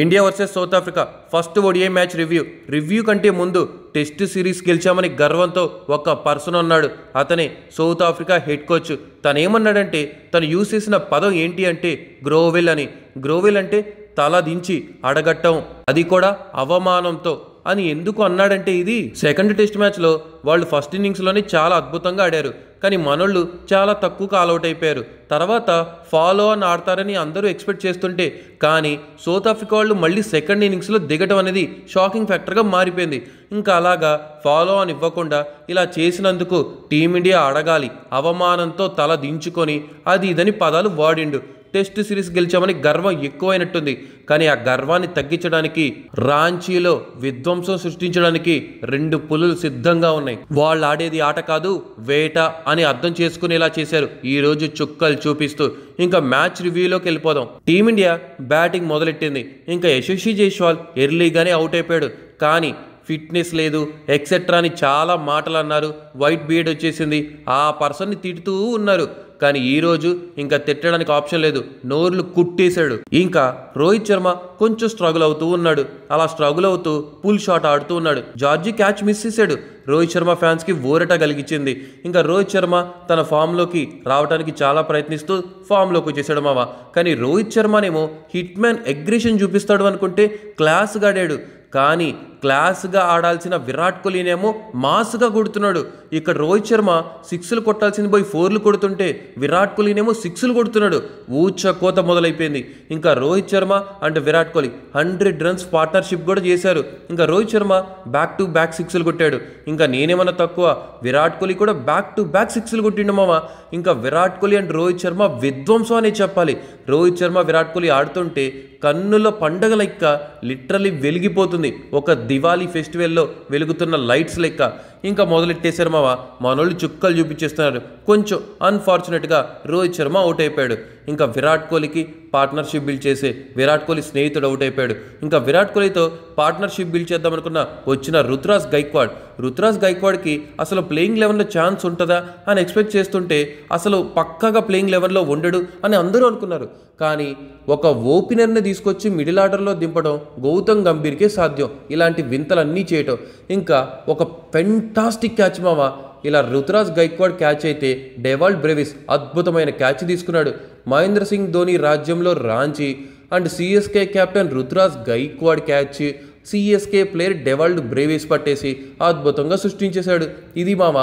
India versus south Africa first ODI match review కంటే ముందు test series గెలిచామని గర్వంతో ఒక పర్సన్ ఉన్నాడు. అతనే సౌత్ ఆఫ్రికా హెడ్ కోచ్. తనేమన్నాడంటే తను యూజ్ చేసిన పదం ఏంటి అంటే గ్రోవెల్ అని. గ్రోవెల్ అంటే తల దించి అడగట్టం, అది కూడా అవమానంతో అని ఎందుకు అన్నాడంటే ఇది సెకండ్ టెస్ట్ మ్యాచ్లో వాళ్ళు ఫస్ట్ ఇన్నింగ్స్లోనే చాలా అద్భుతంగా ఆడారు. కానీ మనోళ్ళు చాలా తక్కువ కాల్అవుట్ అయిపోయారు. తర్వాత ఫాలో అని ఆడతారని అందరూ ఎక్స్పెక్ట్ చేస్తుంటే కానీ సౌత్ ఆఫ్రికా వాళ్ళు మళ్ళీ సెకండ్ ఇన్నింగ్స్లో దిగటం అనేది షాకింగ్ ఫ్యాక్టర్గా మారిపోయింది. ఇంకా అలాగా ఫాలో అని ఇవ్వకుండా ఇలా చేసినందుకు టీమిండియా అడగాలి, అవమానంతో తల దించుకొని అది ఇదని పదాలు వాడిండు. టెస్ట్ సిరీస్ గెలిచామని గర్వం ఎక్కువైనట్టుంది. కానీ ఆ గర్వాన్ని తగ్గించడానికి రాంచీలో విధ్వంసం సృష్టించడానికి 2 పులులు సిద్ధంగా ఉన్నాయి. వాళ్ళు ఆడేది ఆట కాదు వేట అని అర్థం చేసుకునేలా చేశారు ఈరోజు చుక్కలు చూపిస్తూ. ఇంకా మ్యాచ్ రివ్యూలోకి వెళ్ళిపోదాం. టీమిండియా బ్యాటింగ్ మొదలెట్టింది. ఇంకా యశస్వి జైస్వాల్ ఎర్లీగానే అవుట్ అయిపోయాడు. కానీ ఫిట్నెస్ లేదు ఎక్సెట్రా అని చాలా మాటలు అన్నారు. వైట్ బియర్డ్ వచ్చేసింది, ఆ పర్సన్ని తిడుతూ ఉన్నారు. కానీ ఈరోజు ఇంకా తిట్టడానికి ఆప్షన్ లేదు, నోర్లు కుట్టేశాడు. ఇంకా రోహిత్ శర్మ కొంచెం స్ట్రగుల్ అవుతూ ఉన్నాడు. అలా స్ట్రగుల్ అవుతూ పుల్ షాట్ ఆడుతూ ఉన్నాడు. జార్జీ క్యాచ్ మిస్ చేశాడు. రోహిత్ శర్మ ఫ్యాన్స్కి ఊరట కలిగించింది. ఇంకా రోహిత్ శర్మ తన ఫామ్లోకి రావడానికి చాలా ప్రయత్నిస్తూ ఫామ్లోకి వచ్చేసాడు మావా. కానీ రోహిత్ శర్మనేమో హిట్ మ్యాన్ అగ్రెషన్ చూపిస్తాడు అనుకుంటే క్లాస్గా ఆడాడు. కానీ క్లాస్గా ఆడాల్సిన విరాట్ కోహ్లీనేమో మాస్గా కొడుతున్నాడు. ఇక్కడ రోహిత్ శర్మ 6లు కొట్టాల్సింది పోయి 4లు కొడుతుంటే విరాట్ కోహ్లీనేమో 6లు కొడుతున్నాడు. ఊచ కోత మొదలైపోయింది. ఇంకా Rohit Sharma and Virat Kohli 100 runs partnership కూడా చేశారు. ఇంకా Rohit Sharma back to back 6లు కొట్టాడు. ఇంకా నేనేమన్నా తక్కువ, విరాట్ కోహ్లీ కూడా బ్యాక్ టు బ్యాక్ 6లు కొట్టిండు మామ. ఇంకా విరాట్ కోహ్లీ అండ్ రోహిత్ శర్మ విధ్వంసం అనే చెప్పాలి. రోహిత్ శర్మ విరాట్ కోహ్లీ ఆడుతుంటే కన్నుల పండగ లెక్క లిటరలీ వెలిగిపోతుంది, ఒక దివాళీ ఫెస్టివల్లో వెలుగుతున్న లైట్స్ లెక్క. ఇంకా మొదలెట్టేశారు మావా. మనోళ్ళు చుక్కలు చూపించేస్తున్నారు. కొంచెం అన్ఫార్చునేట్గా రోహిత్ శర్మ అవుట్ అయిపోయాడు. ఇంకా విరాట్ కోహ్లీకి పార్ట్నర్షిప్ బిల్డ్ చేసే విరాట్ కోహ్లీ స్నేహితుడు అవుట్ అయిపోయాడు. ఇంకా విరాట్ కోహ్లీతో పార్ట్నర్షిప్ బిల్డ్ చేద్దాం అనుకున్న వచ్చిన రుతురాజ్ గైక్వాడ్కి అసలు ప్లేయింగ్ 11లో ఛాన్స్ ఉంటుందా అని ఎక్స్పెక్ట్ చేస్తుంటే అసలు పక్కాగా ప్లేయింగ్ 11లో ఉండడు అని అందరూ అనుకున్నారు. కానీ ఒక ఓపెనర్ని తీసుకొచ్చి మిడిల్ ఆర్డర్లో దింపడం గౌతమ్ గంభీర్కే సాధ్యం, ఇలాంటి వింతలన్నీ చేయటం. ఇంకా ఒక ఫెంటాస్టిక్ క్యాచ్ మావా. ఇలా రుతురాజ్ గైక్వాడ్ క్యాచ్ అయితే డెవాల్డ్ బ్రేవిస్ అద్భుతమైన క్యాచ్ తీసుకున్నాడు. మహేంద్ర సింగ్ ధోని రాజ్యంలో Ranchi and CSK captain Ruturaj Gaikwad catch CSK player Dewald Brevis పట్టేసి అద్భుతంగా సృష్టించేశాడు. ఇది మామ.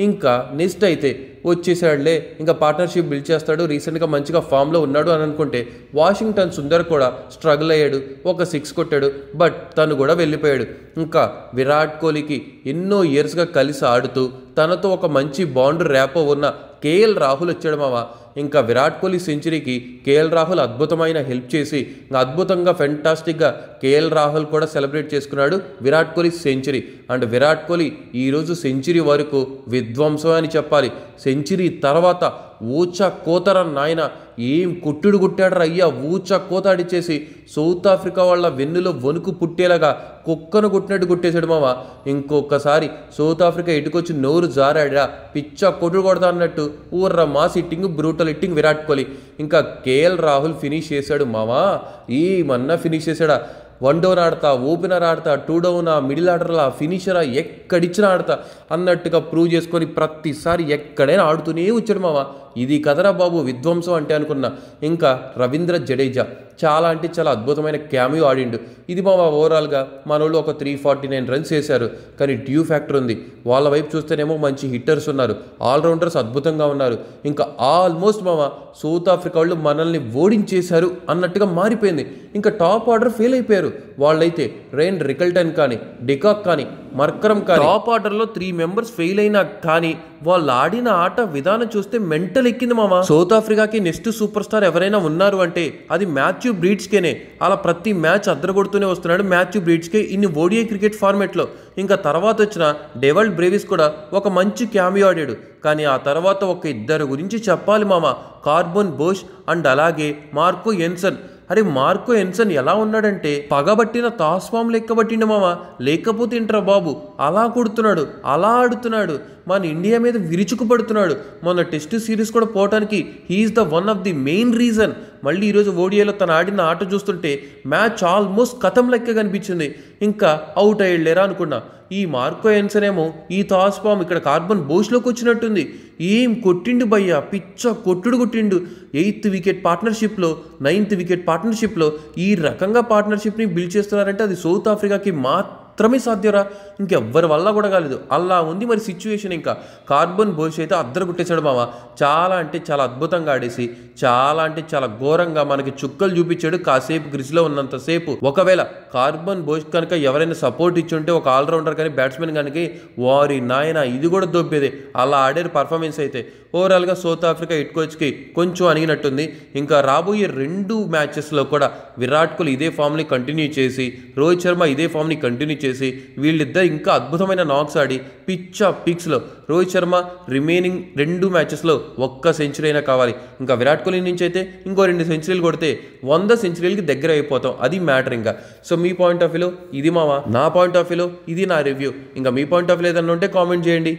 ఇంకా నెక్స్ట్ అయితే వచ్చేసాడులే, ఇంకా పార్ట్నర్షిప్ బిల్డ్ చేస్తాడు, రీసెంట్గా మంచిగా ఫామ్లో ఉన్నాడు అని అనుకుంటే వాషింగ్టన్ సుందర్ కూడా స్ట్రగుల్ అయ్యాడు, ఒక 6 కొట్టాడు. బట్ తను కూడా వెళ్ళిపోయాడు. ఇంకా విరాట్ కోహ్లీకి ఎన్నో ఇయర్స్గా కలిసి ఆడుతూ తనతో ఒక మంచి బాండ్ ర్యాపో ఉన్న కేఎల్ రాహుల్ వచ్చాడు మామ. ఇంకా విరాట్ కోహ్లీ సెంచరీకి కేఎల్ రాహుల్ అద్భుతమైన హెల్ప్ చేసి అద్భుతంగా ఫెంటాస్టిక్గా కేఎల్ రాహుల్ కూడా సెలబ్రేట్ చేసుకున్నాడు విరాట్ కోహ్లీ సెంచరీ. అండ్ విరాట్ కోహ్లీ ఈరోజు సెంచరీ వరకు విధ్వంసం అని చెప్పాలి. సెంచరీ తర్వాత ఊచ కోతర నాయన, ఏం కొట్టుడు కొట్టాడరా అయ్యా, ఊచ కోత ఆడిచ్చేసి సౌత్ ఆఫ్రికా వాళ్ళ వెన్నులో వణుకు పుట్టేలాగా కుక్కను కొట్టినట్టు కొట్టేశాడు మామ. ఇంకొకసారి సౌత్ ఆఫ్రికా ఇటుకొచ్చి నోరు జారాడా పిచ్చ కొట్టుడు కొడతా అన్నట్టు ఊర్ర mass hitting, brutal hitting Virat Kohli. ఇంకా కేఎల్ రాహుల్ ఫినిష్ చేశాడు మామా. ఏమన్నా ఫినిష్ చేశాడా? 1 డౌన్ ఆడతా, ఓపెనర్ ఆడతా, 2 డౌనా, మిడిల్ ఆర్డర్లా, ఫినిషరా, ఎక్కడిచ్చినా ఆడతా అన్నట్టుగా ప్రూవ్ చేసుకొని ప్రతిసారి ఎక్కడైనా ఆడుతూనే వచ్చాడు మామ. ఇది కదరా బాబు విధ్వంసం అంటే అనుకున్నా. ఇంకా రవీంద్ర జడేజా చాలా అంటే చాలా అద్భుతమైన క్యామియో ఆడిండు. ఇది మామ ఓవరాల్గా మనోళ్ళు ఒక 349 రన్స్ వేశారు. కానీ డ్యూ ఫ్యాక్టర్ ఉంది. వాళ్ళ వైపు చూస్తేనేమో మంచి హిట్టర్స్ ఉన్నారు, ఆల్రౌండర్స్ అద్భుతంగా ఉన్నారు. ఇంకా ఆల్మోస్ట్ మామ సౌత్ ఆఫ్రికా వాళ్ళు మనల్ని ఓడించేశారు అన్నట్టుగా మారిపోయింది. ఇంకా టాప్ ఆర్డర్ ఫెయిల్ అయిపోయారు. వాళ్ళైతే రెయిన్ రికల్టన్ కానీ, డికాక్ కానీ, మర్కరం కానీ టాప్ ఆర్డర్లో 3 మెంబర్స్ ఫెయిల్ అయినా కానీ వాళ్ళు ఆడిన ఆట విధానం చూస్తే మెంటల్ ఎక్కింది మామ. సౌత్ ఆఫ్రికాకి నెక్స్ట్ సూపర్ స్టార్ ఎవరైనా ఉన్నారు అంటే అది మాథ్యూ బ్రీడ్స్కేనే. అలా ప్రతి మ్యాచ్ అద్దరగొడుతూనే వస్తున్నాడు మాథ్యూ బ్రీడ్స్కే ఇన్ని ఓడిఐ క్రికెట్ ఫార్మేట్లో. ఇంకా తర్వాత వచ్చిన డెవాల్డ్ బ్రేవిస్ కూడా ఒక మంచి క్యామియో ఆడాడు. కానీ ఆ తర్వాత ఒక 2 గురించి చెప్పాలి మామ, కార్బన్ బోష్ అండ్ అలాగే మార్కో ఎన్సన్. అరే మార్కో ఎన్సన్ ఎలా ఉన్నాడంటే పగబట్టిన తాస్వామ్ లెక్కబట్టిండు మామ. లేకపోతే ఏంట్రా బాబు, అలా కొడుతున్నాడు, అలా ఆడుతున్నాడు, మన ఇండియా మీద విరుచుకుపడుతున్నాడు. మొన్న టెస్ట్ సిరీస్ కూడా పోవటానికి he is the one of the main reason. మళ్ళీ ఈరోజు ఓడిఐలో తను ఆడిన ఆట చూస్తుంటే మ్యాచ్ ఆల్మోస్ట్ కథం లెక్క కనిపించింది. ఇంకా అవుట్ అయ్యలేరా అనుకున్నా. ఈ మార్కో ఎన్సన్ ఏమో ఈ టాస్ ఫామ్ ఇక్కడ కార్బన్ బోష్లోకి వచ్చినట్టుంది. ఏం కొట్టిండు భయ్య, పిచ్చ కొట్టిండు. 8th వికెట్ పార్ట్నర్షిప్లో 9th వికెట్ పార్ట్నర్షిప్లో ఈ రకంగా పార్ట్నర్షిప్ని బిల్డ్ చేస్తున్నారంటే అది సౌత్ ఆఫ్రికాకి మాత్రమే సాధ్యరా, ఇంకెవ్వరి వల్ల కూడా కాలేదు. అలా ఉంది మరి సిచ్యువేషన్. ఇంకా కార్బన్ బోష్ అయితే అద్దరు కొట్టేశాడు మామ. చాలా అంటే చాలా అద్భుతంగా ఆడేసి చాలా అంటే చాలా ఘోరంగా మనకి చుక్కలు చూపించాడు. కాసేపు గ్రిజ్లో ఉన్నంతసేపు ఒకవేళ కార్బన్ బోష్ కనుక ఎవరైనా సపోర్ట్ ఇచ్చి ఉంటే ఒక ఆల్రౌండర్ కానీ బ్యాట్స్మెన్ కనుక వారి నాయన ఇది కూడా దొబ్బేదే. అలా ఆడే పర్ఫార్మెన్స్ అయితే ఓవరాల్గా సౌత్ ఆఫ్రికా హెడ్ కోచ్కి కొంచెం అనిగినట్టుంది. ఇంకా రాబోయే 2 మ్యాచెస్లో కూడా విరాట్ కోహ్లీ ఇదే ఫామ్ని కంటిన్యూ చేసి రోహిత్ శర్మ ఇదే ఫామ్ని కంటిన్యూ చేసి వీళ్ళిద్దరు ఇంకా అద్భుతమైన నాక్స్ ఆడి పిక్స్లో రోహిత్ శర్మ రిమైనింగ్ 2 మ్యాచెస్లో 1 సెంచరీ అయినా కావాలి. ఇంకా విరాట్ కోహ్లీ నుంచి అయితే ఇంకో 2 సెంచరీలు కొడితే 100 సెంచరీలకి దగ్గర అయిపోతాం. అది మ్యాటర్. ఇంకా సో మీ పాయింట్ ఆఫ్ వ్యూలో ఇది మావా, నా పాయింట్ ఆఫ్ వ్యూలో ఇది నా రివ్యూ. ఇంకా మీ పాయింట్ ఆఫ్ వ్యూ ఏదన్నా ఉంటే కామెంట్ చేయండి.